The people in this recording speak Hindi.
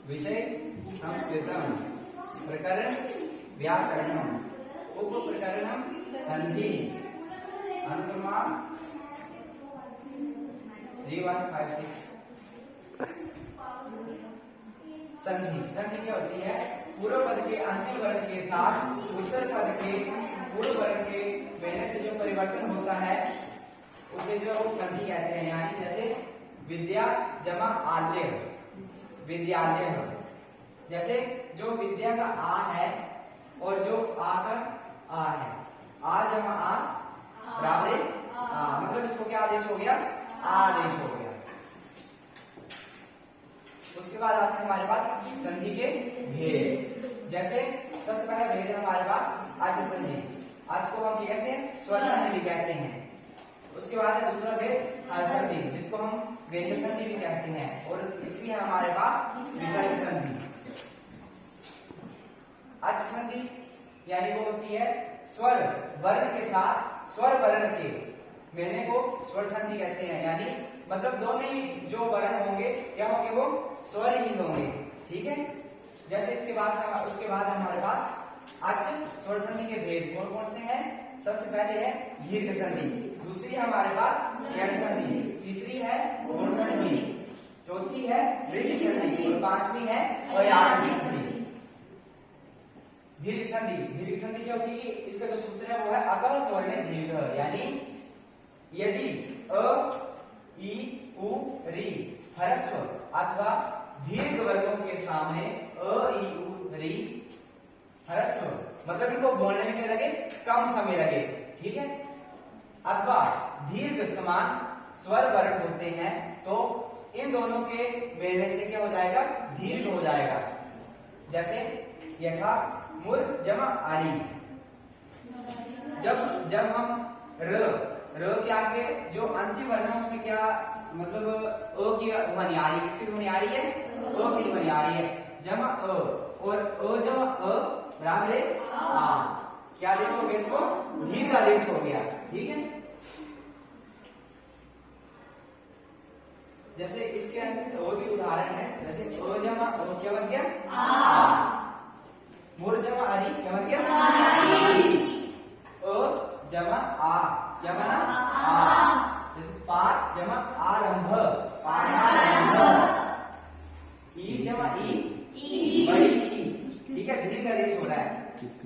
विषय संस्कृतम, प्रकरण व्याकरणम, उपप्रकरणम संधि, अनुक्रमा 3156। संधि, संधि क्या होती है? पूर्व पद के अंतिम वर्ण के साथ उत्तर पद के पूर्व वर्ण के मिलने से जो परिवर्तन होता है उसे जो संधि कहते हैं। यानी जैसे विद्या जमा आल्य, विद्यालय। जैसे जो विद्या का आ है और जो आ का आ है, आ जमा आ बराबर आ, मतलब इसको क्या आदेश हो गया? आदेश हो गया। उसके बाद आते हैं हमारे पास संधि के भेद। जैसे सबसे पहला भेद है हमारे पास आज संधि। आज को हम क्या कहते हैं? स्वर संधि भी कहते हैं। उसके बाद है दूसरा भेद हर संधि, जिसको हम व्यंजक संधि भी कहते हैं। और इसलिए हमारे पास विसर्ग संधि। आज संधि यानी वो होती है स्वर वर्ण के साथ स्वर वर्ण के मिलने को स्वर संधि कहते हैं। यानी मतलब दोनों ही जो वर्ण होंगे क्या होंगे? वो स्वर ही होंगे। ठीक है। जैसे उसके बाद हमारे पास आज स्वर संधि के भेद कौन कौन से हैं? सबसे पहले है दीर्घ संधि, दूसरी है हमारे पास यण संधि, तीसरी है गुण संधि, चौथी है वृद्धि संधि और पांचवी है अयान संधि। दीर्घ संधि, दीर्घ संधि क्या होती है? इसका जो सूत्र है वो है अकह स्वर्ण दीर्घ। यानी यदि अ ई उ री ह्रस्व अथवा दीर्घ वर्गों के सामने अ ई उ री ह्रस्व, मतलब इनको बोलने में क्या लगे? कम समय लगे। ठीक है। अथवा दीर्घ समान स्वर वर्ण होते हैं तो इन दोनों के मिलने से क्या हो जाएगा? दीर्घ हो जाएगा। जैसे यथा मुर जमा आरी। जब हम र के आगे जो अंतिम वर्ण है उसमें क्या मतलब अ की ध्वनि आ रही है? किसकी ध्वनि आ रही है? अ की ध्वनि आ रही है। जमा अ और अ जमा अ बराबर है आ। क्या आदेश हो गया? इसको दीर्घ आदेश हो गया। ठीक है। जैसे इसके अंदर और भी उदाहरण है। जैसे अ जमा अ क्या बन गया? आ। मुर जमा आरी क्या बन गया? आरी। अ जमा आ क्या बना? आ। जैसे पाठ जमा